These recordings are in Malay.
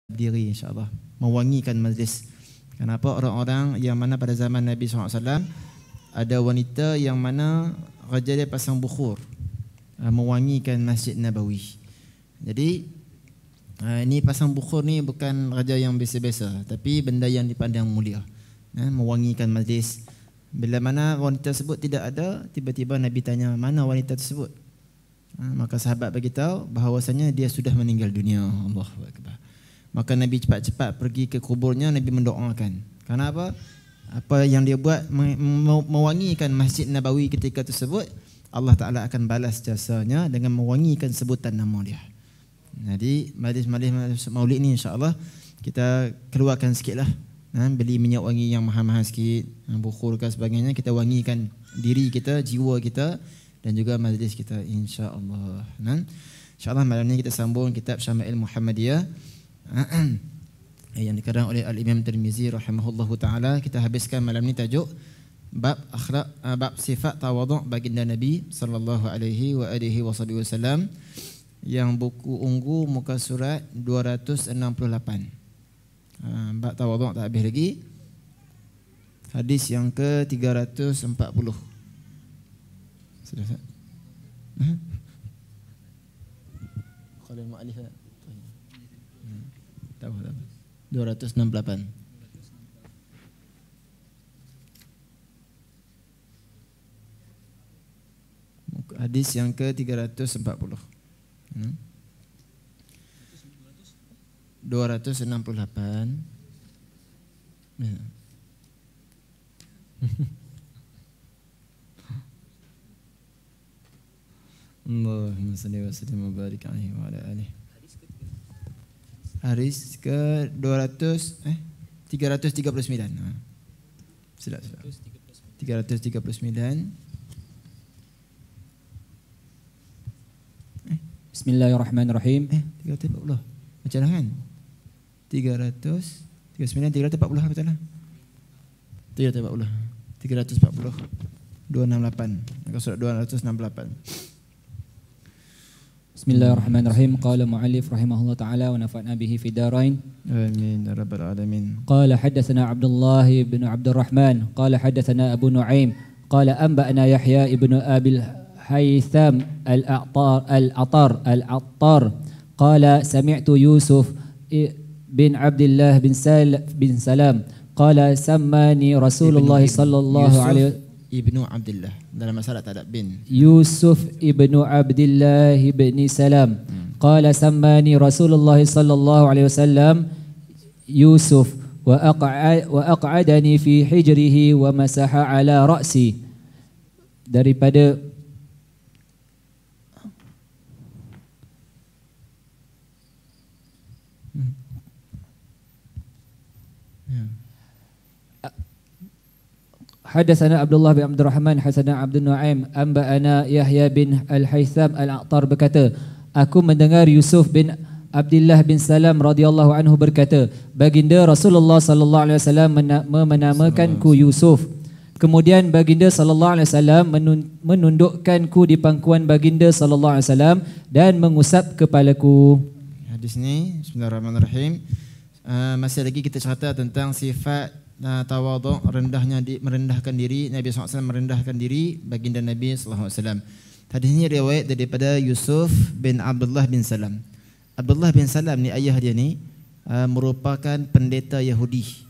diri insya-Allah, mewangikan majlis. Kenapa? Orang-orang yang mana pada zaman Nabi SAW ada wanita yang mana raja dia pasang bukhur mewangikan Masjid Nabawi. Jadi ini pasang bukhur ni bukan raja yang biasa-biasa, tapi benda yang dipandang mulia, mewangikan majlis. Bila mana wanita tersebut tidak ada, tiba-tiba Nabi tanya, mana wanita tersebut? Maka sahabat beritahu bahawasanya dia sudah meninggal dunia. Allahu Akbar. Maka Nabi cepat-cepat pergi ke kuburnya, Nabi mendoakan. Kenapa? Apa yang dia buat mewangikan Masjid Nabawi ketika tersebut, Allah Ta'ala akan balas jasanya dengan mewangikan sebutan nama dia. Jadi majlis maulid ni insya-Allah kita keluarkan sikitlah, beli minyak wangi yang mahal-mahal sikit, bukhur dan sebagainya, kita wangikan diri kita, jiwa kita dan juga majlis kita insya-Allah. Insya-Allah malam ni kita sambung kitab Syama'il Muhammadiyah yang dikarang oleh Al-Imam Tirmizi rahimahullahu taala. Kita habiskan malam ni tajuk bab akhlak, bab sifat tawaduk baginda Nabi sallallahu alaihi wa alihi wasallam, yang buku ungu muka surat 268. Bab tawaduk tak habis lagi. Hadis yang ke-340. Sudah tak? Kalau mu'alif tahu 268. Hadis yang ke-340. 268. Allahumma salli wa sallim wa barik alaihi wa ala alihi. Hadis ke 339. Silap. 339. Bismillahirrahmanirrahim. 340. Macam mana kan? 339, 340 betul lah. 340. 340. 268. Maka surat 268. Bismillahirrahmanirrahim. Qala mu'allif rahimahullah ta'ala wa nafa'na bihi fi darain. Amin ya rabbal alamin. Qala haddatsana Abdullah ibn Abdurrahman qala haddatsana Abu Nu'aim qala anba'ana Yahya ibn Abil Haytham al-Attar qala sami'tu Yusuf bin Abdullah bin Salam qala sammani Rasulullah sallallahu alaihi Ibnu Abdullah. Dalam masalah tak ada bin. Yusuf ibnu Abdullah ibn Salam. Qala sammani Rasulullah sallallahu alaihi wasallam Yusuf wa aq'adani fi hijrihi wa masaha ala ra'si. Daripada Hadatsana Abdullah bin Abdurrahman Hasanah Abdul Nuaim anba'ana Yahya bin Al-Haytham Al-A'tar berkata, aku mendengar Yusuf bin Abdullah bin Salam radhiyallahu anhu berkata, baginda Rasulullah sallallahu alaihi wasallam menamakanku Yusuf. Kemudian baginda sallallahu alaihi wasallam menundukkanku di pangkuan baginda sallallahu alaihi wasallam dan mengusap kepalaku. Hadis ni bismillahirrahmanirrahim. Masih lagi kita cerita tentang sifat tawaduk, merendahkan diri. Nabi SAW merendahkan diri baginda Nabi SAW. Hadis ini riwayat daripada Yusuf bin Abdullah bin Salam. Abdullah bin Salam ni ayah dia ni merupakan pendeta Yahudi,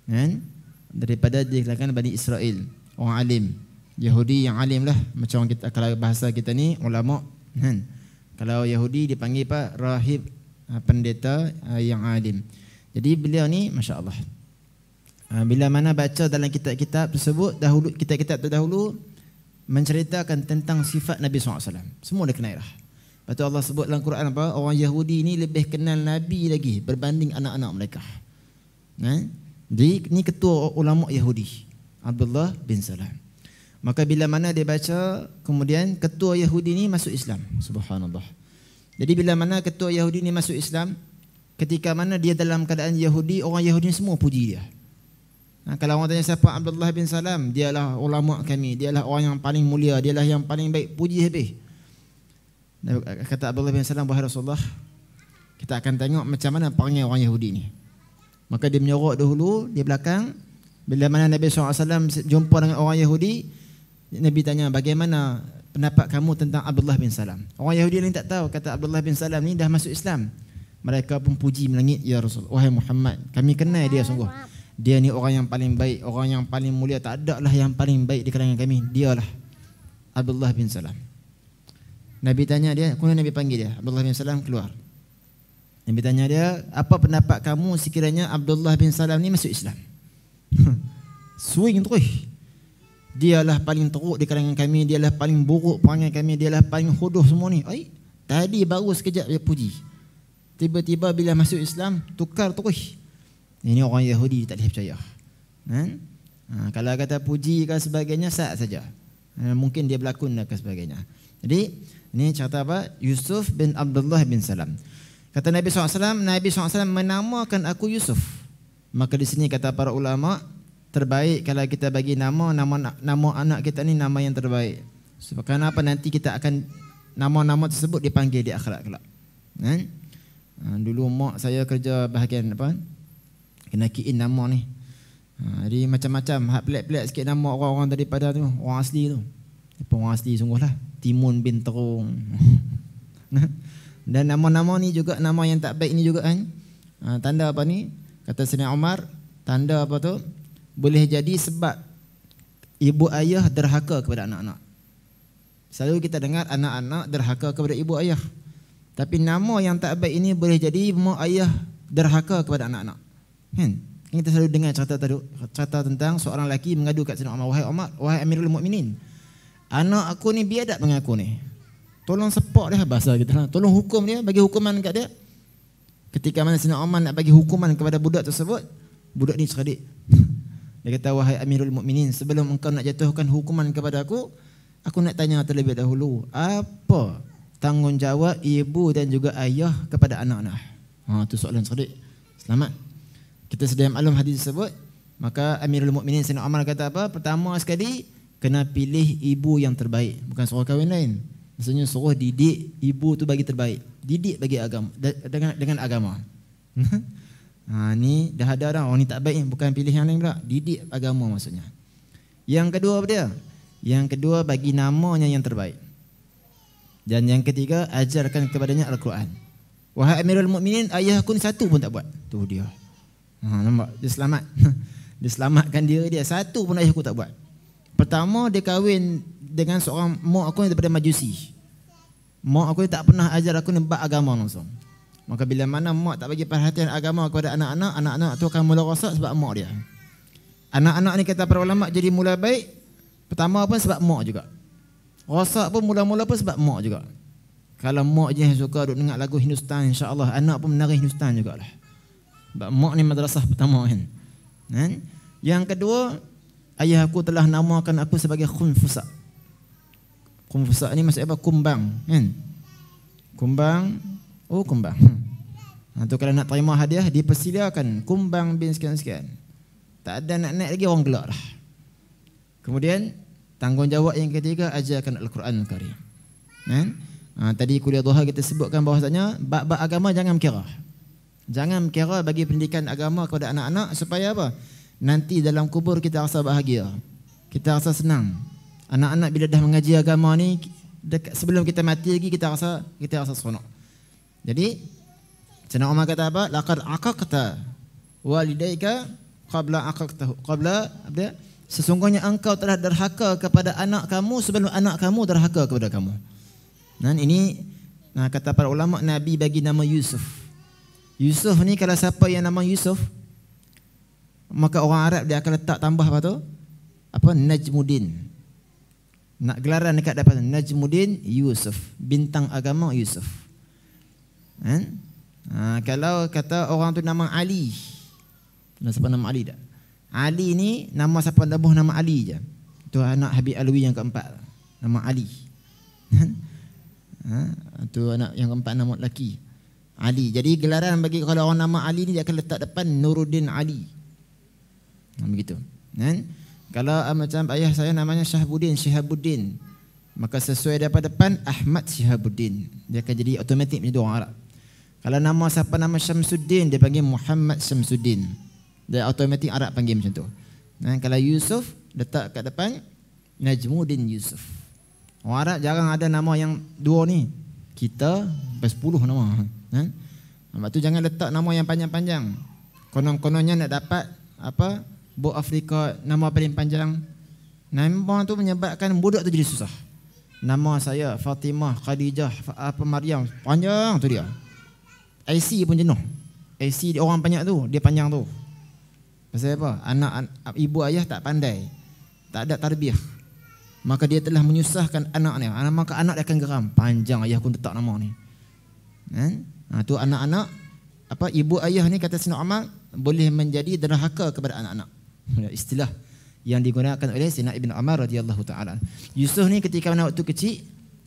kan? Daripada di kalangan Bani Israel, orang alim Yahudi yang alim lah. Macam kita, kalau bahasa kita ni ulama, kan? Kalau Yahudi dipanggil apa? Rahib, pendeta yang alim. Jadi beliau ni masya-Allah, bila mana baca dalam kitab-kitab tersebut, dahulu kitab-kitab terdahulu menceritakan tentang sifat Nabi SAW, semua dia kenal lah. Lepas tu Allah sebut dalam Quran apa? Orang Yahudi ni lebih kenal Nabi lagi berbanding anak-anak mereka. Jadi ni ketua ulama Yahudi, Abdullah bin Salam. Maka bila mana dia baca, kemudian ketua Yahudi ni masuk Islam. Subhanallah. Jadi bila mana ketua Yahudi ni masuk Islam, ketika mana dia dalam keadaan Yahudi, orang Yahudi semua puji dia. Kalau orang tanya siapa Abdullah bin Salam, dialah ulama kami, dialah orang yang paling mulia, dialah yang paling baik, puji habis. Kata Abdullah bin Salam, wahai Rasulullah, Kita akan tengok macam mana perangai orang Yahudi ni. Maka dia menyorok dahulu di belakang. Bila mana Nabi SAW jumpa dengan orang Yahudi, Nabi tanya, bagaimana pendapat kamu tentang Abdullah bin Salam? Orang Yahudi lain tak tahu, kata Abdullah bin Salam ni dah masuk Islam. Mereka pun puji melangit, ya Rasul, wahai Muhammad, kami kenal dia sungguh. Dia ni orang yang paling baik, orang yang paling mulia, tak ada lah yang paling baik di kalangan kami. Dialah Abdullah bin Salam. Nabi tanya dia, kemudian Nabi panggil dia, Abdullah bin Salam keluar. Nabi tanya dia, apa pendapat kamu sekiranya Abdullah bin Salam ni masuk Islam? Swing terus. Dialah paling teruk di kalangan kami, dialah paling buruk perangai kami, dialah paling hodoh semua ni. Tadi baru sekejap dia puji, tiba-tiba bila masuk Islam tukar terus. Ini orang Yahudi tak boleh percaya. Kalau kata puji ke sebagainya sah saja. Mungkin dia berlakon ke sebagainya. Jadi ini cerita apa? Yusuf bin Abdullah bin Salam. Kata Nabi SAW, Nabi SAW menamakan aku Yusuf. Maka di sini kata para ulama, terbaik kalau kita bagi nama anak kita ni nama yang terbaik. Sebab kenapa nanti kita akan nama-nama tersebut dipanggil di akhirat kelak. Dulu mak saya kerja bahagian apa? Kena kiin nama ni. Jadi macam-macam, hak pelik-pelik sikit nama orang-orang daripada tu, orang asli tu. Orang asli sungguhlah. Timun bin Terung. Dan nama-nama ni juga nama yang tak baik ni juga kan. Tanda apa ni? Kata Sayyidina Umar, tanda apa tu? Boleh jadi sebab ibu ayah derhaka kepada anak-anak. Selalu kita dengar anak-anak derhaka kepada ibu ayah. Tapi nama yang tak baik ini boleh jadi mak ayah derhaka kepada anak-anak. Kan? Kita selalu dengar cerita tentang seorang lelaki mengadu kat Sayyidina Umar, wahai Amirul Mukminin, anak aku ni biadab dengan aku ni. Tolong sepak dia, bahasa kita. Tolong hukum dia, bagi hukuman kat dia. Ketika mana Sayyidina Umar nak bagi hukuman kepada budak tersebut, budak ni cerdik. Dia kata, wahai Amirul Mukminin, sebelum engkau nak jatuhkan hukuman kepada aku nak tanya terlebih dahulu, apa tanggungjawab ibu dan juga ayah kepada anak-anak? Itu soalan cerdik. Selamat. Kita sedia maklum hadis tersebut. Maka Amirul Mukminin Sayyidina Umar kata apa? Pertama sekali, kena pilih ibu yang terbaik. Bukan suruh kahwin lain. Maksudnya suruh didik ibu tu bagi terbaik. Didik bagi agama, dengan agama. Ni dah ada dah. Orang ni tak baik, bukan pilih yang lain pula. Didik agama maksudnya. Yang kedua apa dia? Yang kedua bagi namanya yang terbaik. Dan yang ketiga, ajarkan kepadanya Al-Quran. Wahai Amirul Mukminin, ayah aku ni satu pun tak buat. Tu dia. Nampak? Dia selamat. Dia selamatkan diri dia. Satu pun ayah aku tak buat. Pertama, dia kahwin dengan seorang mak aku daripada Majusi. Mak aku tak pernah ajar aku ni bab agama langsung. Maka bila mana mak tak bagi perhatian agama kepada anak-anak, anak-anak tu akan mula rosak sebab mak dia. Anak-anak ni kata para ulama jadi mula baik, pertama pun sebab mak juga. Rosak pun mula-mula pun sebab mak juga. Kalau mak je yang suka duk dengar lagu Hindustan, insya-Allah anak pun menari Hindustan jugalah. Sebab mak ni madrasah pertama kan. Yang kedua, ayah aku telah namakan aku sebagai Khunfusa. Khunfusa ni maksudnya apa? Kumbang kan? Kumbang. Oh kumbang. Tu kalau nak terima hadiah dipersilakan kumbang bin sekian-sekian. Tak ada nak naik lagi orang gelak lah. Kemudian tanggungjawab yang ketiga, ajarkan Al-Quran Al-Karim. Tadi kuliah duha kita sebutkan bahawasanya bab-bab agama jangan berkira. Jangan berkira bagi pendidikan agama kepada anak-anak supaya apa? Nanti dalam kubur kita rasa bahagia. Kita rasa senang. Anak-anak bila dah mengaji agama ni, sebelum kita mati lagi kita rasa seronok. Jadi Sayyidina Umar kata apa? Laqad aqaqta walidayka qabla sesungguhnya engkau telah derhaka kepada anak kamu sebelum anak kamu derhaka kepada kamu. Dan ini kata para ulama, Nabi bagi nama Yusuf. Yusuf ni kalau siapa yang nama Yusuf, maka orang Arab dia akan letak tambah apa tu? Apa? Najmuddin. Nak gelaran dekat depan Najmuddin Yusuf, bintang agama Yusuf. Kalau kata orang tu nama Ali, siapa nama Ali tak? Ali ni nama siapa nabuh nama Ali je. Tu anak Habib Alwi yang keempat, nama Ali. Tu anak yang keempat nama lelaki Ali. Jadi gelaran bagi kalau orang nama Ali ni dia akan letak depan Nuruddin Ali. Begitu. Kalau macam ayah saya namanya Syihabuddin, maka sesuai daripada depan Ahmad Syihabuddin. Dia akan jadi automatik menjadi orang Arab. Kalau nama siapa nama Syamsuddin, dia panggil Muhammad Syamsuddin. Dia automatik Arab panggil macam tu. Kalau Yusuf, letak kat depan Najmuddin Yusuf. Orang Arab jarang ada nama yang dua ni. Kita sampai 10 nama. Sebab tu jangan letak nama yang panjang-panjang. Konon-kononnya nak dapat apa? Buat Afrika nama paling panjang. Nama tu menyebabkan budak tu jadi susah. Nama saya Fatimah, Khadijah, apa Maryam, panjang tu dia. IC pun jenuh. IC orang banyak tu, dia panjang tu. Pasal apa? Anak ibu ayah tak pandai, tak ada tarbiyah. Maka dia telah menyusahkan anaknya. Maka anak dia akan geram. Panjang ayah pun letak nama ni. Tu anak-anak apa ibu ayah ni kata Sayyidina Umar boleh menjadi derhaka kepada anak-anak. Istilah yang digunakan oleh Sayyidina Ibn Umar radhiyallahu taala. Yusuf ni ketika mana waktu kecil,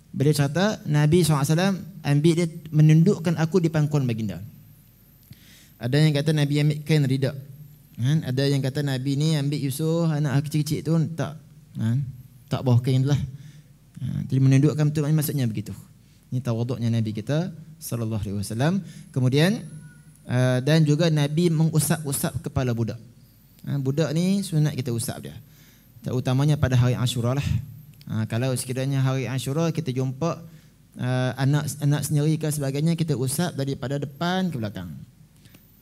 beliau cerita Nabi SAW ambil dia, menundukkan aku di pangkuan baginda. Ada yang kata Nabi ambil kain rida. Ada yang kata Nabi ni ambil Yusuf anak kecil-kecil tu tak bawah kain lah. Jadi menundukkan betul maksudnya begitu. Ini tawaduknya Nabi kita sallallahu alaihi wasallam. Kemudian dan juga Nabi mengusap-usap kepala budak. Budak ni sunat kita usap dia. Terutamanya pada hari Ashura lah. Kalau sekiranya hari Ashura kita jumpa anak sendiri ke sebagainya, kita usap daripada depan ke belakang.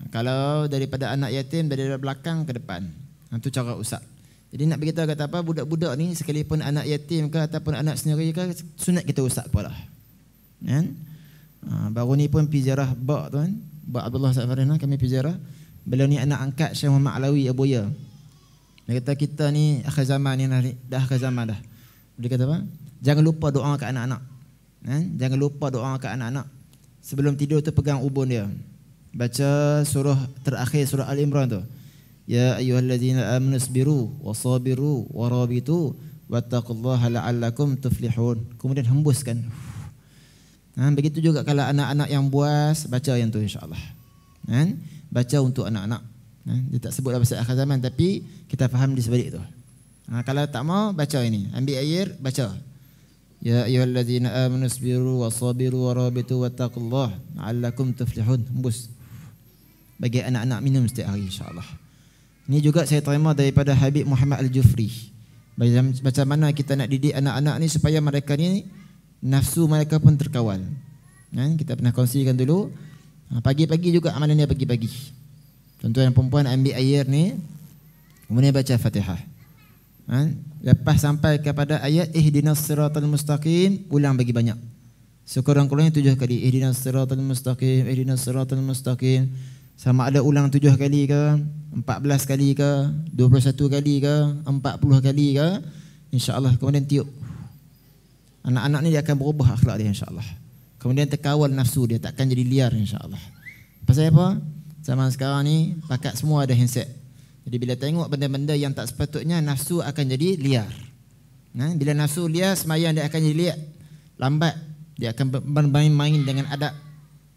Kalau daripada anak yatim dari belakang ke depan. Itu cara usap. Jadi nak beritahu kata apa, budak-budak ni sekalipun anak yatim ke ataupun anak sendiri ke, sunat kita usap kepala. Baru ni pun pergi ziarah Bak tuan, Bak Abdullah Sa'farina, kami pergi ziarah. Beliau ni anak angkat Syekh Muhammad Alawi Abuya. Dia kata kita ni akhir zaman ni dah akhir zaman dah. Dia kata apa? Jangan lupa doa kat anak-anak. Jangan lupa doa kat anak-anak. Sebelum tidur tu pegang ubun dia. Baca surah terakhir surah Al-Imran tu. Ya ayyuhallazina amanu sabiru wasabiru warabitu wattaqullaha la'allakum tuflihun. Kemudian hembuskan. Begitu juga kalau anak-anak yang buas, baca yang tu insya-Allah. Baca untuk anak-anak. Dia tak sebut pasal akhir zaman, tapi kita faham di sebalik tu. Kalau tak mau baca ini, ambil air baca. Ya ayyuhallazina amanu sabiru wasabiru warabitu wattaqullaha la'allakum tuflihun. Hembus. Bagi anak-anak minum setiap hari insya-Allah. Ini juga saya terima daripada Habib Muhammad Al-Jufri. Macam mana kita nak didik anak-anak ni supaya mereka ni nafsu mereka pun terkawal. Kita pernah kongsikan dulu. Pagi-pagi juga amalan dia pagi-pagi. Tuan-tuan dan perempuan ambil air ni, kemudian baca Fatihah. Lepas sampai kepada ayat ihdinas siratal mustaqim, ulang bagi banyak. Sekurang-kurangnya 7 kali. Ihdinas siratal mustaqim, ihdinas siratal mustaqim. Sama ada ulang 7 kali ke, 14 kali ke, 21 kali ke, 40 kali ke, insya-Allah. Kemudian tiup. Anak-anak ni dia akan berubah akhlak dia insya-Allah. Kemudian terkawal nafsu dia, takkan jadi liar insya-Allah. Pasal apa? Zaman sekarang ni pakat semua ada handset. Jadi bila tengok benda-benda yang tak sepatutnya, nafsu akan jadi liar. Bila nafsu liar, sembahyang dia akan jadi liar, lambat. Dia akan bermain-main dengan adab.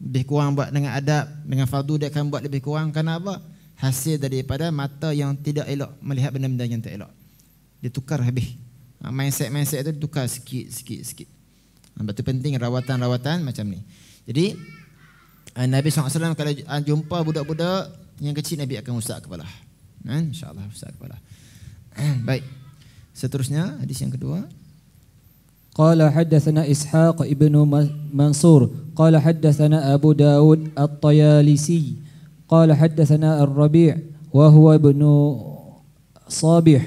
Lebih kurang buat dengan adab, dengan fardu dia akan buat lebih kurang. Kerana apa? Hasil daripada mata yang tidak elok melihat benda-benda yang tak elok. Dia tukar habis. Mindset tu tukar sikit. Sebab tu penting rawatan-rawatan macam ni. Jadi Nabi SAW kalau jumpa budak-budak yang kecil, Nabi akan usap kepala. InsyaAllah usap kepala. Baik. Seterusnya hadis yang kedua. Qala haddatsana Ishaq ibnu Mansur qala haddatsana Abu Daud At-Tayalisi qala haddatsana Ar-Rabi' wa huwa ibnu Sabih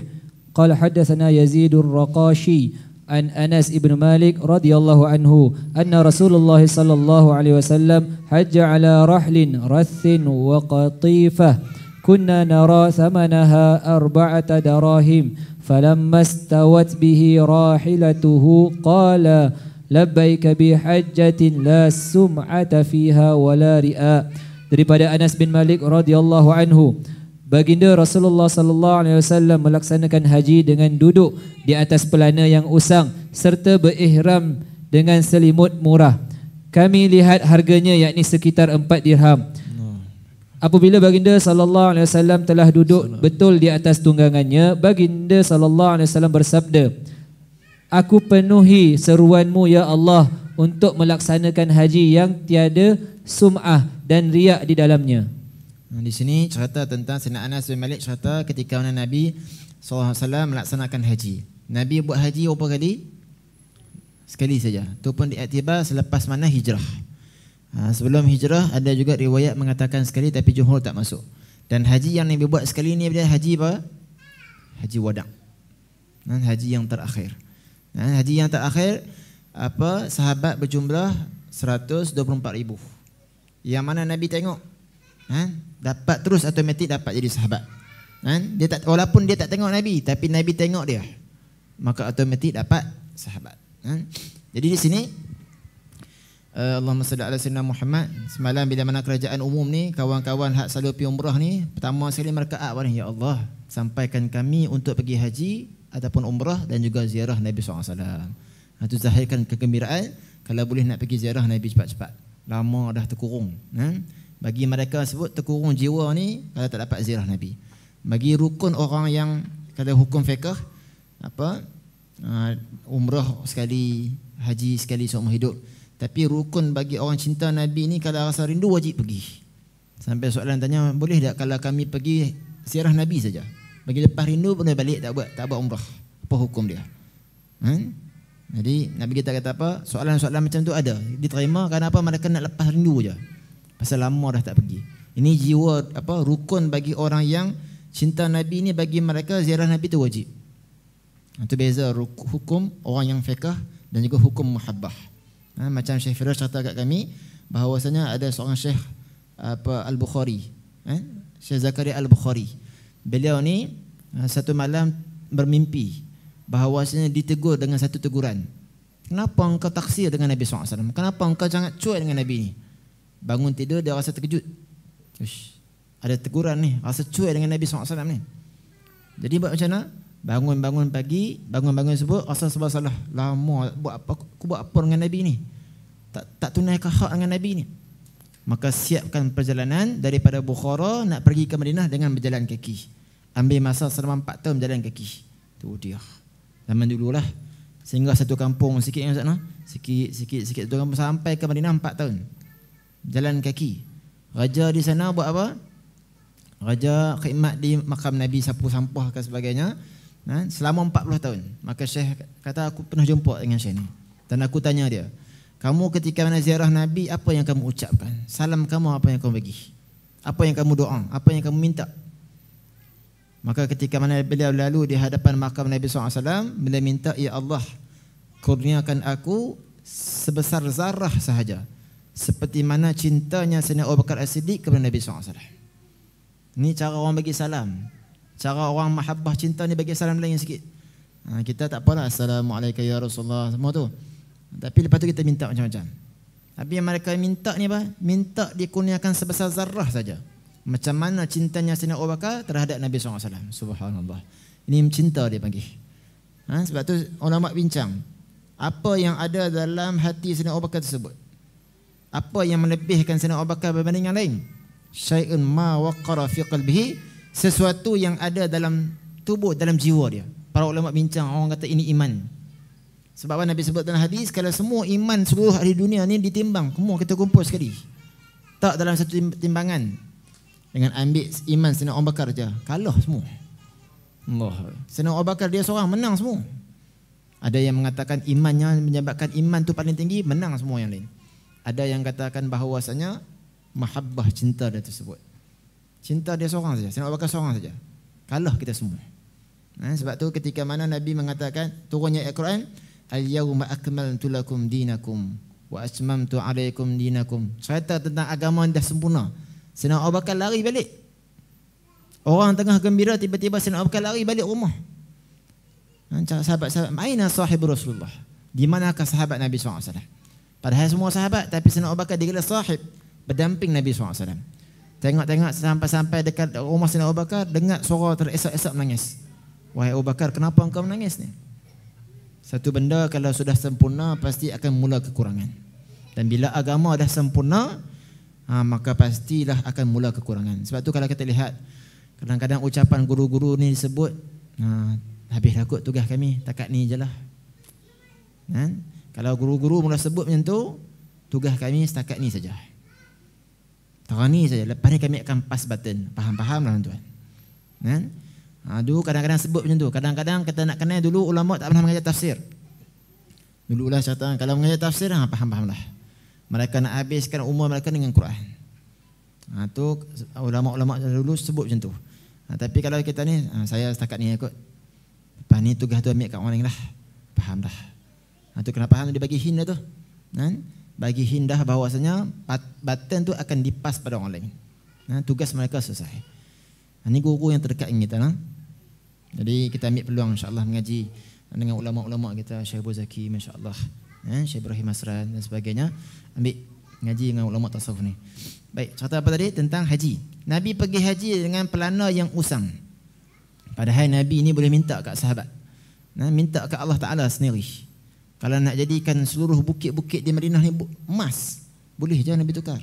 qala haddatsana Yazid Ar-Raqashi an Anas ibn Malik radhiyallahu anhu anna Rasulullah sallallahu alaihi wasallam hajja ala rahlin rathin wa qatifah kunna nara thamanaha 4 darahim فلما استوت به راحلته قال لبيك بحجة لا سمعة فيها ولا رئاء. Daripada Anas bin Malik radhiyallahu anhu, baginda Rasulullah sallallahu alaihi wasallam melaksanakan haji dengan duduk di atas pelana yang usang serta berihram dengan selimut murah. Kami lihat harganya yakni sekitar 4 dirham. Apabila baginda sallallahu alaihi wasallam telah duduk betul di atas tunggangannya, baginda sallallahu alaihi wasallam bersabda, "Aku penuhi seruanmu ya Allah untuk melaksanakan haji yang tiada sum'ah dan riak di dalamnya. Di sini cerita tentang Sayyidina Anas bin Malik cerita ketika mana Nabi SAW melaksanakan haji. Nabi buat haji berapa kali? Sekali saja. Itu pun diiktibar selepas mana hijrah. Sebelum hijrah ada juga riwayat mengatakan sekali tapi jumhur tak masuk. Dan haji yang Nabi buat sekali ni adalah haji apa? Haji wada'. Haji yang terakhir. Haji yang terakhir sahabat berjumlah 124,000. Yang mana Nabi tengok dapat terus automatik dapat jadi sahabat. Dia tak, walaupun dia tak tengok Nabi tapi Nabi tengok dia, maka automatik dapat sahabat. Jadi di sini Allahumma salli ala sayyidina Muhammad. Semalam bila mana kerajaan umum ni, kawan-kawan hak selalu pergi umrah ni, pertama sekali mereka ya Allah, sampaikan kami untuk pergi haji ataupun umrah dan juga ziarah Nabi SAW. Itu zahirkan kegembiraan kalau boleh nak pergi ziarah Nabi cepat-cepat. Lama dah terkurung. Bagi mereka sebut terkurung jiwa ni kalau tak dapat ziarah Nabi. Bagi rukun orang yang kalau hukum fiqh umrah sekali, haji sekali seumur hidup. Tapi rukun bagi orang cinta Nabi ni kalau rasa rindu wajib pergi. Sampai soalan tanya, boleh tak kalau kami pergi ziarah Nabi saja? Bagi lepas rindu boleh balik tak buat umrah. Apa hukum dia? Jadi Nabi kita kata apa? Soalan-soalan macam tu ada. Diterima kerana apa? Mereka nak lepas rindu je. Pasal lama dah tak pergi. Ini jiwa rukun bagi orang yang cinta Nabi ni, bagi mereka ziarah Nabi tu wajib. Itu beza hukum orang yang fiqh dan juga hukum muhabbah. Macam Syekh Firas cerita kat kami bahawasanya ada seorang Syekh Al-Bukhari, Syekh Zakaria Al-Bukhari. Beliau ni satu malam bermimpi bahawasanya ditegur dengan satu teguran. Kenapa engkau taksir dengan Nabi SAW? Kenapa engkau sangat cuek dengan Nabi ni? Bangun tidur dia rasa terkejut. Ada teguran ni, rasa cuek dengan Nabi SAW ni. Jadi buat macam mana? Bangun-bangun pagi, bangun-bangun subuh, rasa sebab salah. Lama aku buat apa dengan Nabi ni? Tak tunaikan hak dengan Nabi ni. Maka siapkan perjalanan daripada Bukhara nak pergi ke Madinah dengan berjalan kaki. Ambil masa selama 4 tahun berjalan kaki. Tu dia. Zaman dululah. Sehingga satu kampung sikit yang sana, sikit satu kampung sampai ke Madinah 4 tahun. Jalan kaki. Raja di sana buat apa? Raja khidmat di makam Nabi, sapu sampah dan sebagainya. Selama 40 tahun. Maka Syekh kata, aku pernah jumpa dengan Syekh ni. Dan aku tanya dia, kamu ketika mana ziarah Nabi, apa yang kamu ucapkan? Salam kamu apa yang kamu bagi? Apa yang kamu doa? Apa yang kamu minta? Maka ketika mana beliau lalu di hadapan makam Nabi SAW, beliau minta, ya Allah, kurniakan aku sebesar zarah sahaja, seperti mana cintanya Sayyidina Abu Bakar As-Siddiq kepada Nabi SAW. Ini cara orang bagi salam. Cara orang mahabbah cinta ni bagi salam lain sikit. Kita tak apalah, Assalamualaikum ya Rasulullah, semua tu. Tapi lepas tu kita minta macam-macam. Tapi yang mereka minta ni apa? Minta dikurniakan sebesar zarah saja. Macam mana cintanya Sayyidina Abu Bakar terhadap Nabi SAW. Subhanallah. Ini cinta dia panggil. Sebab tu ulama bincang, apa yang ada dalam hati Sayyidina Abu Bakar tersebut? Apa yang melebihkan Sayyidina Abu Bakar berbanding yang lain? Syai'un ma waqara fi qalbihi, sesuatu yang ada dalam tubuh, dalam jiwa dia. Para ulama bincang, orang kata ini iman. Sebab Nabi sebut dalam hadis, kalau semua iman seluruh ahli dunia ni ditimbang, semua kita kumpul sekali, tak dalam satu timbangan, dengan ambil iman Sayyidina Abu Bakar je, kalah semua. Allah. Sayyidina Abu Bakar dia seorang, menang semua. Ada yang mengatakan imannya menyebabkan iman tu paling tinggi, menang semua yang lain. Ada yang katakan bahawasanya mahabbah, cinta dia tersebut, cinta dia seorang saja, Sayyidina Abu Bakar seorang saja, kalah kita semua. Sebab tu ketika mana Nabi mengatakan turunnya Al-Quran, al-yawma akmaltu lakum dinakum wa atmamtu alaikum dinakum, cerita tentang agama dah sempurna. Sayyidina Abu Bakar lari balik. Orang tengah gembira, tiba-tiba Sayyidina Abu Bakar lari balik rumah. Sahabat-sahabat, aina sahib Rasulullah? Di manakah sahabat Nabi SAW? Padahal semua sahabat, tapi Sayyidina Abu Bakar digelar sahib, berdamping Nabi SAW. Tengok-tengok sampai dekat rumah Sayyidina Abu Bakar, dengar suara teresak-esak menangis. Wahai Abu Bakar, kenapa engkau menangis ni? Satu benda kalau sudah sempurna pasti akan mula kekurangan. Dan bila agama dah sempurna, maka pastilah akan mula kekurangan. Sebab tu kalau kita lihat, kadang-kadang ucapan guru-guru ni disebut, habis dah kot tugas kami, takat ni je lah. Kalau guru-guru mula sebut macam tu, tugas kami setakat ni saja. Terani saja. Lepas ni kami akan pass button. Faham-faham lah tuan. Kan? Dulu kadang-kadang sebut macam tu. Kadang-kadang kita nak kenal dulu ulama tak pernah mengajar tafsir. Dulu lah cerita kalau mengajar tafsir faham-faham lah. Mereka nak habiskan umur mereka dengan Quran. Tu ulama-ulama dulu sebut macam tu. Tapi kalau kita ni saya setakat ni ikut. Lepas ni tugas tu ambil kat orang lain lah. Faham dah. Tu kena faham dia bagi hint dah tu. Kan? Bagi hint dah bahawasanya button tu akan dipas pada orang lain. Tugas mereka selesai. Ini guru yang terdekat dengan kita. Jadi kita ambil peluang insya-Allah mengaji dengan ulama-ulama kita, Syekh Abu Zaki masya-Allah, Syekh Ibrahim Asran dan sebagainya, ambil ngaji dengan ulama tasawuf ni. Baik, cerita apa tadi tentang haji. Nabi pergi haji dengan pelana yang usang. Padahal Nabi ni boleh minta kat sahabat. Minta kat Allah Taala sendiri. Kalau nak jadikan seluruh bukit-bukit di Madinah ni emas, boleh je Nabi tukar.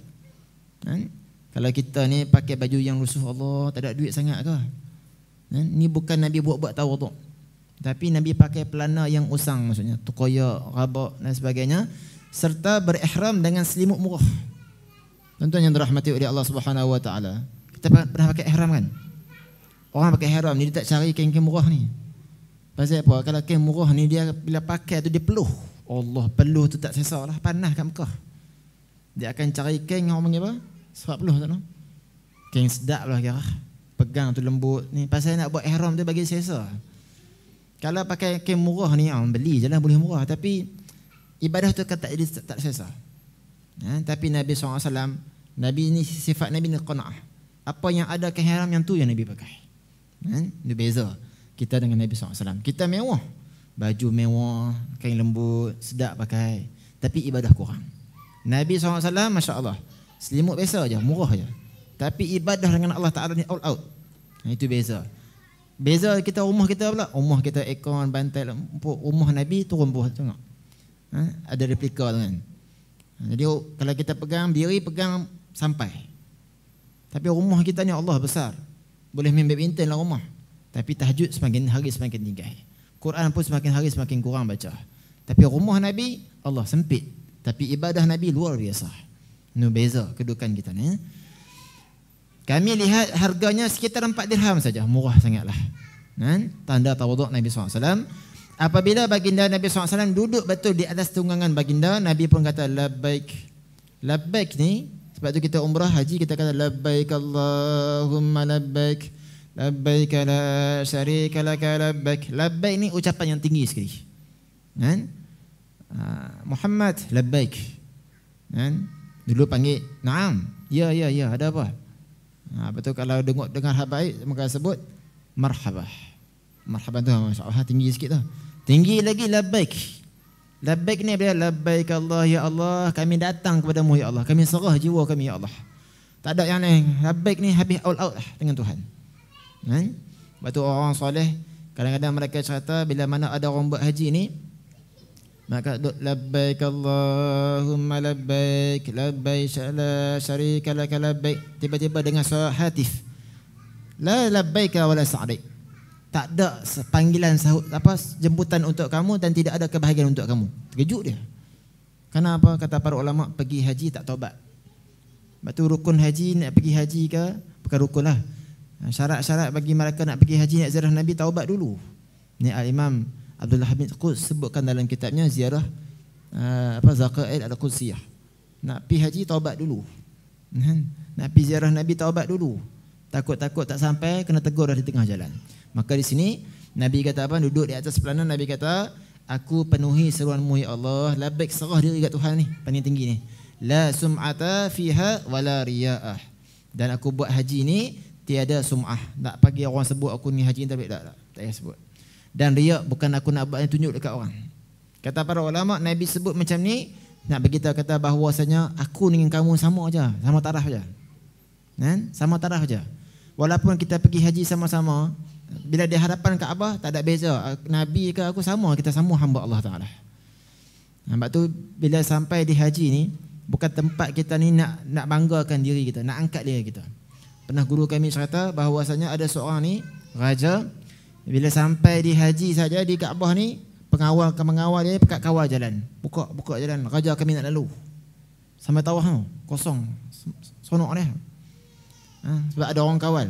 Kalau kita ni pakai baju yang lusuh, Allah tak ada duit sangat ke? Ni bukan Nabi buat-buat tawaduk. Tapi Nabi pakai pelana yang usang, maksudnya tukoyak, rabak dan sebagainya, serta berihram dengan selimut murah. Tuan-tuan yang dirahmati oleh Allah Subhanahu Wa Taala, kita pernah pakai ihram kan? Orang pakai ihram ni dia tak cari kain-kain murah ni. Pasal apa? Kalau kain murah ni dia bila pakai tu dia peluh. Allah, peluh tu tak selesa lah, panas kat Mekah. Dia akan cari kain yang orang panggil apa? Sebab peluh tak tahu. Kain sedap lah kira. Pegang tu lembut ni. Pasal nak buat ihram tu bagi selesa. Kalau pakai kain murah ni, beli je lah boleh murah. Tapi ibadah tu kan tak selesa. Tapi Nabi SAW, Nabi ni sifat Nabi ni qana'ah. Apa yang ada kain ihram yang tu yang Nabi pakai. Itu beza kita dengan Nabi SAW. Kita mewah, baju mewah, kain lembut, sedap pakai, tapi ibadah kurang. Nabi SAW Masya Allah, selimut biasa je, murah je, tapi ibadah dengan Allah Ta'ala ni all out. Itu beza. Beza kita rumah kita pula, rumah kita aircon, bantai, rumah Nabi turun bawah tengok. Ada replika tu kan. Jadi kalau kita pegang diri, pegang sampai. Tapi rumah kita ni Allah besar, boleh main badminton lah rumah. Tapi tahajud semakin hari semakin tinggi. Quran pun semakin hari semakin kurang baca. Tapi rumah Nabi Allah sempit, tapi ibadah Nabi luar biasa. Ini beza kedudukan kita ni. Kami lihat harganya sekitar 4 dirham saja, murah sangatlah. Tanda tawaduk Nabi SAW. Apabila baginda Nabi SAW duduk betul di atas tunggangan baginda, Nabi pun kata labbaik. Labbaik ni, sebab tu kita umrah haji kita kata labbaik Allahumma labbaik. Labbaik la syarika laka labbaik. Labbaik ni ucapan yang tinggi sekali. Muhammad labbaik. Dulu panggil na'am. Ya, ada apa? Betul kalau dengar habaib maka sebut marhabah. Marhaban tu masya-Allah tinggi sikit tu. Tinggi lagi labbaik. Labbaik ni bila labbaik Allah ya Allah, kami datang kepadamu ya Allah. Kami serah jiwa kami ya Allah. Tak ada yang lain. Labbaik ni habis all out lah dengan Tuhan. Batu orang soleh kadang-kadang mereka cerita bila mana ada orang buat haji ni, maka labbaik Allahumma labbaik labbaik la syarika laka labbaik, tiba-tiba dengan suara hatif la labbaik wala sa'dik, tak ada panggilan sahut apa jemputan untuk kamu dan tidak ada kebahagiaan untuk kamu. Terkejut dia. Kenapa? Kata para ulama, pergi haji tak taubat. Batu rukun haji, nak pergi haji ke bukan rukun lah. Syarat-syarat bagi mereka nak pergi haji, nak ziarah Nabi, taubat dulu. Ni Al-Imam Abdullah bin Quds sebutkan dalam kitabnya ziarah Zaqaid al-Qudsiyah. Nak pergi haji taubat dulu. Nak pergi ziarah Nabi taubat dulu. Takut-takut tak sampai kena tegur dah di tengah jalan. Maka di sini Nabi kata apa? Duduk di atas pelana, Nabi kata, aku penuhi seruanmu ya Allah, labbaik, serah diri kat Tuhan ni, paling tinggi ni. La sum'ata fiha wala riya'ah. Dan aku buat haji ni tiada sum'ah, nak bagi orang sebut aku ni haji tak payah sebut. Dan riak bukan aku nak buat yang tunjuk dekat orang. Kata para ulama, Nabi sebut macam ni nak bagi tahu kata bahawasanya aku dengan kamu sama aja, sama taraf aja. Sama taraf aja. Walaupun kita pergi haji sama-sama, bila di hadapan Kaabah tak ada beza. Nabi ke aku sama, kita sama hamba Allah Taala. Sebab tu bila sampai di haji ni, bukan tempat kita ni nak banggakan diri kita, nak angkat diri kita. Pernah guru kami cerita bahawasanya ada seorang ni raja, bila sampai di haji saja di Kaabah ni, pengawal dia pekat kawal jalan, buka jalan, raja kami nak lalu sampai tawaf tu kosong, Seronok dia. Sebab ada orang kawal.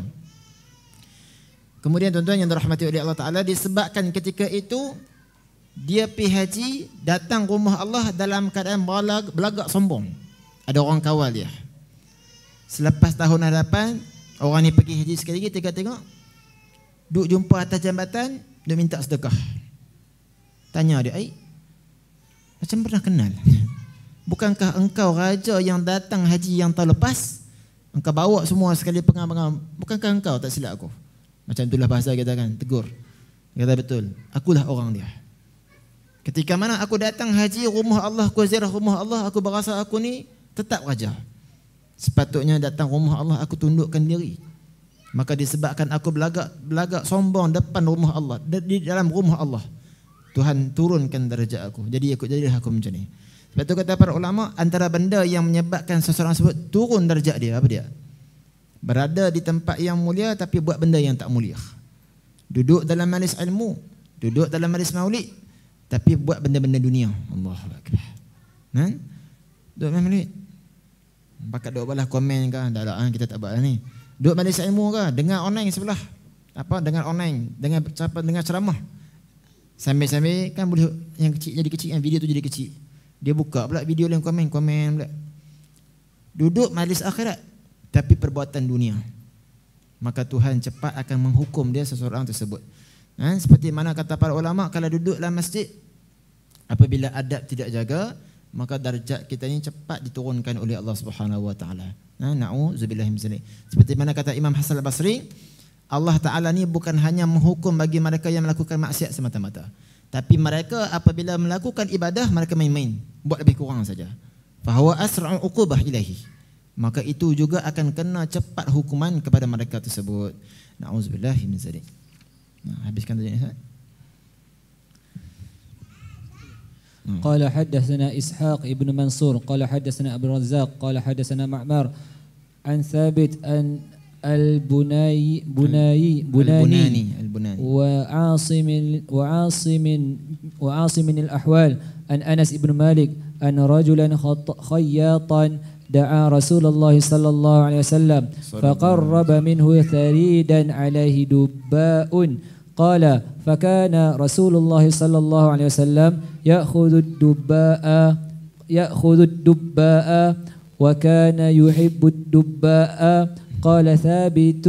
Kemudian tuan-tuan yang dirahmati oleh Allah Ta'ala, disebabkan ketika itu dia pergi haji, datang rumah Allah dalam keadaan belagak sombong. Ada orang kawal dia. Selepas tahun hadapan, orang ni pergi haji sekali lagi, tengok, duk jumpa atas jambatan, dia minta sedekah. Tanya dia, macam pernah kenal. Bukankah engkau raja yang datang haji yang tahun lepas? Engkau bawa semua sekali pengang-pengang. Bukankah engkau, tak silap aku? Macam itulah bahasa kita kan, tegur. Dia kata betul, akulah orang dia. Ketika mana aku datang haji rumah Allah, aku ziarah rumah Allah, aku berasa aku ni tetap raja. Sepatutnya datang rumah Allah, aku tundukkan diri. Maka disebabkan aku belagak sombong depan rumah Allah, di dalam rumah Allah, Tuhan turunkan darjat aku. Jadilah aku macam ni. Sebab tu kata para ulama, antara benda yang menyebabkan seseorang sebut turun darjat dia, apa dia? Berada di tempat yang mulia tapi buat benda yang tak mulia. Duduk dalam majlis ilmu, duduk dalam majlis maulid, tapi buat benda-benda dunia. Allahu akbar. Duduk dalam maulid. Pakat duduk balas komen ke, dah lah kita tak buat ni. Duduk majlis ilmu ke, dengar online sebelah. Dengar online, dengar ceramah. Sambil-sambil kan boleh yang kecil jadi kecil, yang video tu jadi kecil. Dia buka pula video yang komen pula. Duduk majlis akhirat tapi perbuatan dunia. Maka Tuhan cepat akan menghukum dia seseorang tersebut. Seperti mana kata para ulama, kalau duduk dalam masjid, apabila adab tidak jaga, maka darjat kita ini cepat diturunkan oleh Allah Subhanahu wa taala. Na'udzubillah min dzalik. Seperti mana kata Imam Hasan Al-Basri, Allah Taala ni bukan hanya menghukum bagi mereka yang melakukan maksiat semata-mata, tapi mereka apabila melakukan ibadah, mereka main-main, buat lebih kurang saja. Fa huwa asra'u uqubah ilaihi. Maka itu juga akan kena cepat hukuman kepada mereka tersebut. Na'udzubillah min dzalik. Habiskan tadi Ustaz. قال حدثنا إسحاق ابن منصور قال حدثنا أبو الرزاق قال حدثنا معمر عن ثابت أن البناني وعاصم الأحوال أن أنس بن مالك أن رجلا خياطا دعا رسول الله صلى الله عليه وسلم فقرب منه ثريدا عليه دباء قال فكان رسول الله صلى الله عليه وسلم يأخذ الدباء وكان يحب الدباء قال ثابت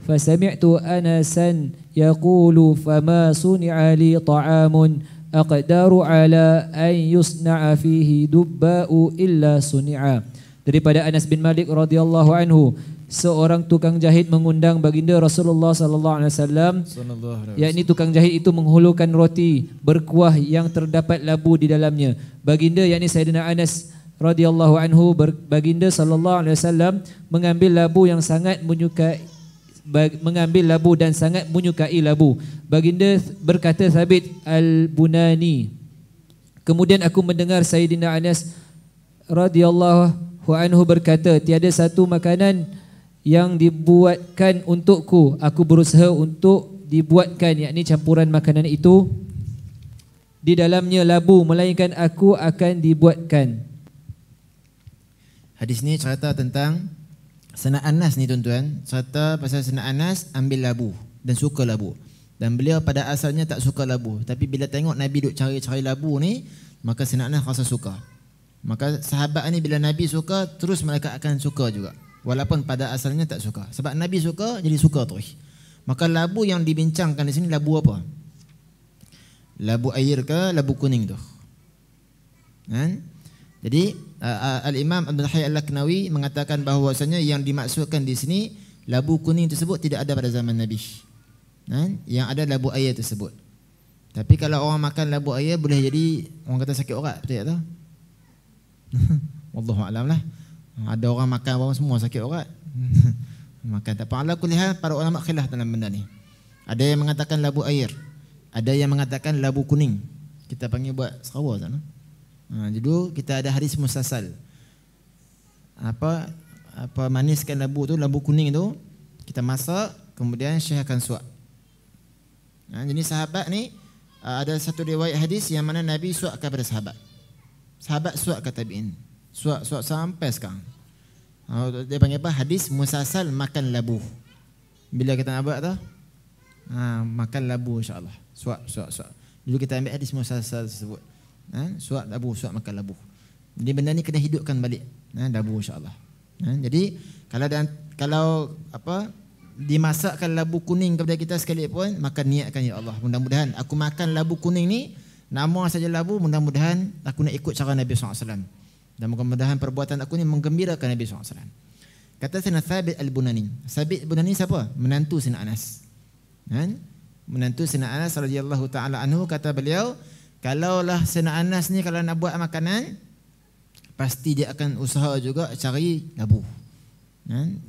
فسمعت أنسا يقول فما صنع لي طعام أقدر على أن يصنع فيه دباء إلا صنع. Daripada Anas bin Malik radhiyallahu anhu, seorang tukang jahit mengundang baginda Rasulullah sallallahu alaihi wasallam, yakni tukang jahit itu menghulurkan roti berkuah yang terdapat labu di dalamnya. Baginda yakni Sayyidina Anas radhiyallahu anhu, baginda sallallahu alaihi wasallam mengambil labu dan sangat menyukai labu. Baginda berkata Thabit al-Bunani, kemudian aku mendengar Sayyidina Anas radhiyallahu anhu berkata, tiada satu makanan yang dibuatkan untukku, aku berusaha untuk dibuatkan, yakni campuran makanan itu di dalamnya labu, melainkan aku akan dibuatkan. Hadis ni cerita tentang Sayyidina Anas ni tuan-tuan, cerita pasal Sayyidina Anas ambil labu dan suka labu. Dan beliau pada asalnya tak suka labu, tapi bila tengok Nabi duk cari-cari labu ni, maka Sayyidina Anas rasa suka. Maka sahabat ni bila Nabi suka, terus mereka akan suka juga, walaupun pada asalnya tak suka. Sebab Nabi suka, jadi suka terus. Maka labu yang dibincangkan di sini labu apa? Labu air ke labu kuning tu? Jadi Al-Imam Abdul Hayy Al-Laknawi mengatakan bahawasanya yang dimaksudkan di sini labu kuning tersebut tidak ada pada zaman Nabi. Yang ada labu air tersebut. Tapi kalau orang makan labu air, boleh jadi orang kata sakit urat, betul tak? Wallahu a'lam lah. Ada orang makan orang semua sakit urat. Makan tak apa. Ala kulli hal, para ulama khilaf dalam benda ni. Ada yang mengatakan labu air, ada yang mengatakan labu kuning. Kita panggil buat Sarawak sana. Jadi kita ada hadis mustasal. Apa maniskan labu tu, labu kuning tu kita masak, kemudian Syekh akan suap. Jadi sahabat ni ada satu riwayat hadis yang mana Nabi suap kepada sahabat. Sahabat suap ke tabi'in. Suap sampai sekarang. Dia panggil apa? Hadis musasal makan labu. Bila kita nak buat tu, makan labu insya-Allah. Suap. Dulu kita ambil hadis musasal tersebut. Suap makan labu. Jadi benda ni kena hidupkan balik. Labu insya-Allah. Jadi kalau dimasakkan labu kuning kepada kita sekalipun, maka niatkan, ya Allah, mudah-mudahan aku makan labu kuning ni, nama saja labu, mudah-mudahan aku nak ikut cara Nabi SAW, dan mudah-mudahan perbuatan aku ni menggembirakan Nabi SAW. Kata Sayyidina Thabit Al-Bunani. Thabit Al-Bunani siapa? Menantu Sayyidina Anas. Menantu Sayyidina Anas radhiyallahu taala anhu. Kata beliau, kalaulah Sayyidina Anas ni kalau nak buat makanan, pasti dia akan usaha juga cari labu.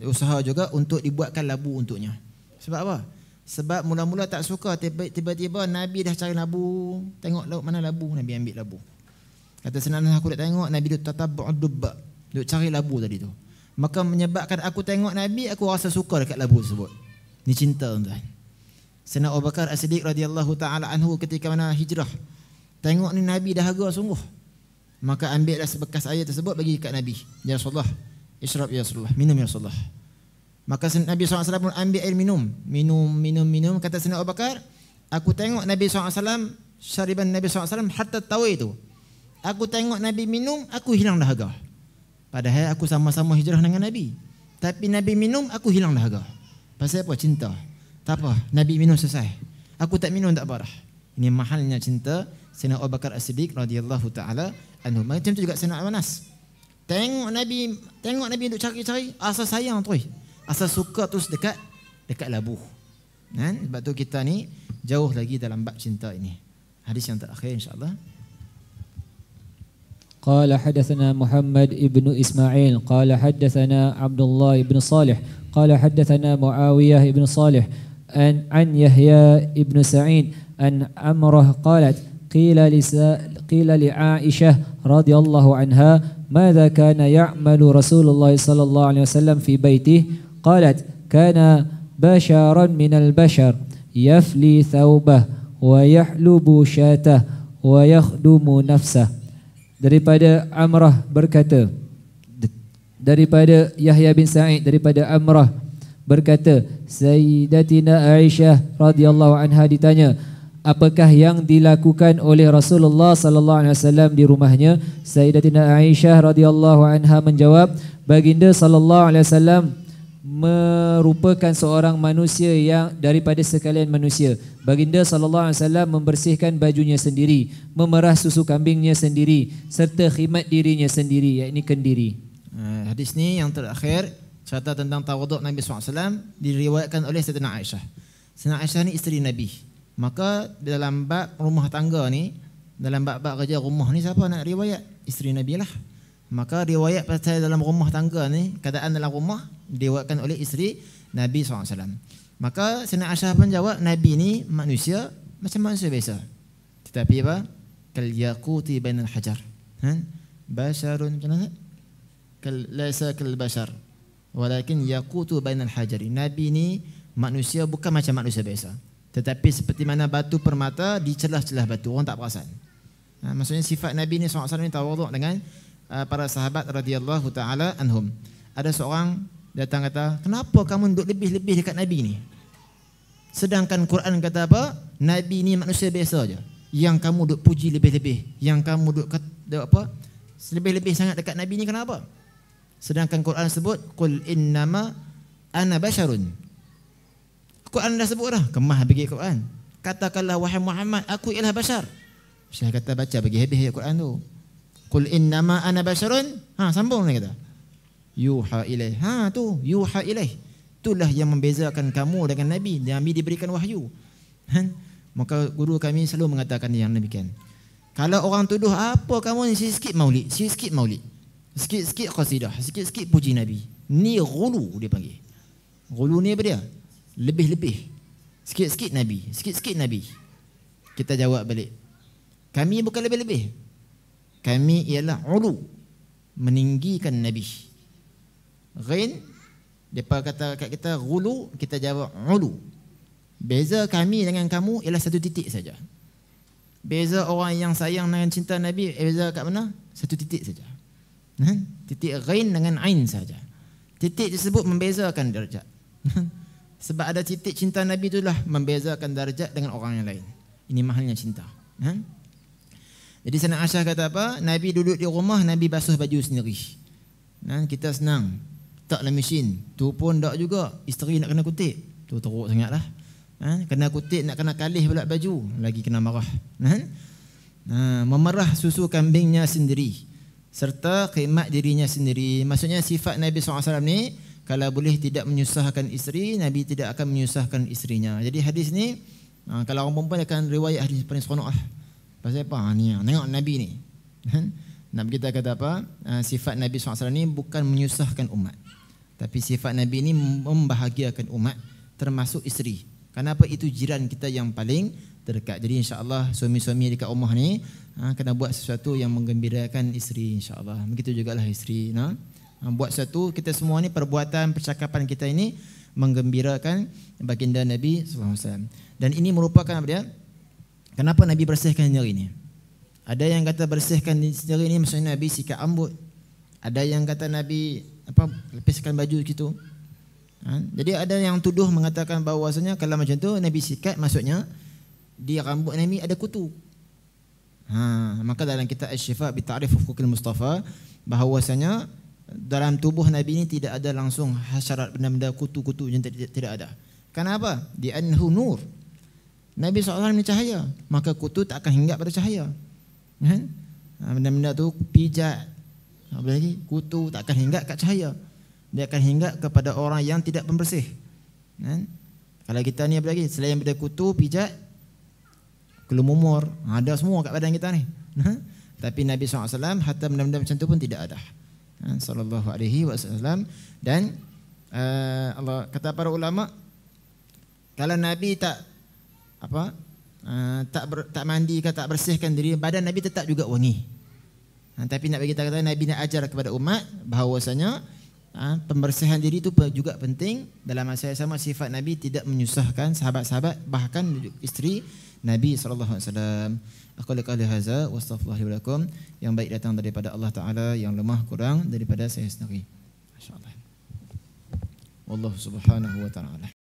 Usaha juga untuk dibuatkan labu untuknya. Sebab apa? Sebab mula-mula tak suka, tiba-tiba Nabi dah cari labu, tengok laut mana labu, Nabi ambil labu. Kata senang, aku dah tengok Nabi duk tatabbu'ud dubba, duk cari labu tadi tu. Maka menyebabkan aku tengok Nabi, aku rasa suka dekat labu tersebut. Ni cinta, tuan-tuan. Sayyidina Abu Bakar As-Siddiq radhiyallahu taala anhu ketika mana hijrah, tengok ni Nabi dahaga sungguh. Maka ambillah sebekas air tersebut bagi dekat Nabi. Ya Rasulullah, isyrab ya Rasulullah, minum ya Rasulullah. Maka Nabi SAW pun ambil air minum. Kata Sayyidina Abu Bakar, aku tengok Nabi SAW, syariban Nabi SAW hatta tawi itu. Aku tengok Nabi minum, aku hilang dahaga. Padahal aku sama-sama hijrah dengan Nabi. Tapi Nabi minum, aku hilang dahaga. Pasal apa? Cinta. Tak apa, Nabi minum selesai. Aku tak minum tak parah. Ini mahalnya cinta Sayyidina Abu Bakar As-Siddiq radhiyallahu taala anhu. Macam tu juga Sayyidina Anas. Tengok Nabi untuk cari-cari, asal sayang tu, asal suka terus dekat labu. Sebab tu kita ni jauh lagi dalam bab cinta ini. Hadis yang terakhir insya-Allah. قال حدثنا محمد ابن إسماعيل قال حدثنا عبد الله بن صالح قال حدثنا معاوية بن صالح عن يحيى بن سعيد أن عمره قالت قيل لعائشة رضي الله عنها ماذا كان يعمل رسول الله صلى الله عليه وسلم في بيته؟ قالت كان بشرا من البشر يفلي ثوبه ويحلب شاته ويخدم نفسه. Daripada Amrah berkata, daripada Yahya bin Sa'id daripada Amrah berkata, Sayyidatina Aisyah radhiyallahu anha ditanya, apakah yang dilakukan oleh Rasulullah sallallahu alaihi wasallam di rumahnya? Sayyidatina Aisyah radhiyallahu anha menjawab, baginda sallallahu alaihi wasallam merupakan seorang manusia yang daripada sekalian manusia. Baginda sallallahu alaihi wasallam membersihkan bajunya sendiri, memerah susu kambingnya sendiri, serta khidmat dirinya sendiri, yakni kendiri. Hadis ni yang terakhir cerita tentang tawaduk Nabi SAW diriwayatkan oleh Sayyidatina Aisyah. Sayyidatina Aisyah ni isteri Nabi. Maka dalam bab rumah tangga ni, dalam bab-bab kerja rumah ni, siapa nak riwayat? Isteri Nabi lah. Maka riwayat pasal dalam rumah tangga ni, keadaan dalam rumah diriwayatkan oleh isteri Nabi SAW. Maka Sayyidatina Aisyah pun jawab, Nabi ni manusia macam manusia biasa. Tetapi apa? Kal yaquti bainal hajar. Basharun macam mana? Laisa kal bashar, walakin yaqutu bainal hajari. Nabi ni manusia bukan macam manusia biasa, tetapi seperti mana batu permata di celah-celah batu, orang tak perasan. Maksudnya sifat Nabi ni SAW ni tawaduk dengan para sahabat radhiyallahu taala anhum. Ada seorang datang kata, kenapa kamu duduk lebih-lebih dekat Nabi ni? Sedangkan Quran kata apa? Nabi ni manusia biasa aja. Yang kamu duduk puji lebih-lebih, yang kamu duduk apa? Lebih-lebih sangat dekat Nabi ni, kenapa? Sedangkan Quran sebut, qul innama ana basharun. Quran dah sebut dah, kemah bagi Quran. Katakanlah wahai Muhammad, aku ialah bashar. Syekh kata baca bagi habis ayat Quran tu. Qul innama ana basharun. Sambung dia kata. Yuha ilaih. Tu yuha ilaih. Itulah yang membezakan kamu dengan Nabi. Nabi diberikan wahyu. Maka guru kami selalu mengatakan yang demikian. Kalau orang tuduh apa kamu ni, sikit maulid, sikit maulid, sikit qasidah, sikit puji Nabi. Ni ghulu dia panggil. Ghulu ni apa dia? Lebih-lebih. Sikit-sikit Nabi, sikit-sikit Nabi. Kita jawab balik, kami bukan lebih-lebih. Kami ialah ulu, meninggikan Nabi. Ghain, depa kata kat kita ghulu, kita jawab ulu. Beza kami dengan kamu ialah satu titik saja. Beza orang yang sayang dengan cinta Nabi, beza kat mana? Satu titik saja. Titik ghain dengan ain saja. Titik tersebut membezakan darjat. Sebab ada titik cinta Nabi itulah membezakan darjat dengan orang yang lain. Ini mahalnya cinta. Jadi Sayyidah Aisyah kata apa? Nabi duduk di rumah, Nabi basuh baju sendiri. Kita senang. Taklah mesin. Tu pun tak juga. Isteri nak kena kutip. Tu teruk sangatlah. Kena kutip, nak kena kalih pula baju. Lagi kena marah. Memerah susu kambingnya sendiri. Serta khidmat dirinya sendiri. Maksudnya sifat Nabi SAW ni, kalau boleh tidak menyusahkan isteri, Nabi tidak akan menyusahkan isterinya. Jadi hadis ni, kalau orang perempuan akan riwayat hadis paling seronok lah. Pasal apa? Ni, tengok Nabi ni. Nabi kita kata apa? Sifat Nabi SAW ni bukan menyusahkan umat. Tapi sifat Nabi ni membahagiakan umat, termasuk isteri. Kenapa? Itu jiran kita yang paling terdekat. Jadi insya-Allah suami-suami dekat rumah ni kena buat sesuatu yang menggembirakan isteri, insya-Allah. Begitu jugalah isteri, buat sesuatu, kita semua ni perbuatan percakapan kita ini menggembirakan baginda Nabi sallallahu alaihi wasallam. Dan ini merupakan apa dia? Kenapa Nabi bersihkan diri ni? Ada yang kata bersihkan diri ni maksudnya Nabi sikat rambut. Ada yang kata Nabi lepaskan baju gitu. Jadi ada yang tuduh mengatakan bahawasanya kalau macam tu Nabi sikat maksudnya di rambut Nabi ada kutu. Maka dalam kitab Asy-Syifa bi Ta'rif Huquqil Mustafa bahawasanya dalam tubuh Nabi ini tidak ada langsung hasyarat benda-benda kutu-kutu yang tidak ada. Kenapa? Di anhu nur. Nabi SAW ni cahaya, maka kutu tak akan hinggap pada cahaya. Benda-benda tu pijat, apa lagi? Kutu tak akan hinggap kat cahaya. Dia akan hinggap kepada orang yang tidak pembersih. Kalau kita ni apa lagi? Selain benda kutu, pijat, kelumumur, ada semua kat badan kita ni. Tapi Nabi SAW hatta benda-benda macam tu pun tidak ada. Sallallahu alaihi wasallam. Dan Allah kata para ulama, kalau Nabi tak tak mandi ke tak bersihkan diri, badan Nabi tetap juga wangi. Tapi nak bagi kita kata Nabi nak ajar kepada umat bahawasanya pembersihan diri itu juga penting. Dalam masa yang sama sifat Nabi tidak menyusahkan sahabat-sahabat, bahkan isteri Nabi sallallahu alaihi wasallam. Aku qali hadza wa astaghfirullahi wa lakum. Yang baik datang daripada Allah Taala, yang lemah kurang daripada saya sendiri. Masya-Allah. Wallahu subhanahu wa ta'ala.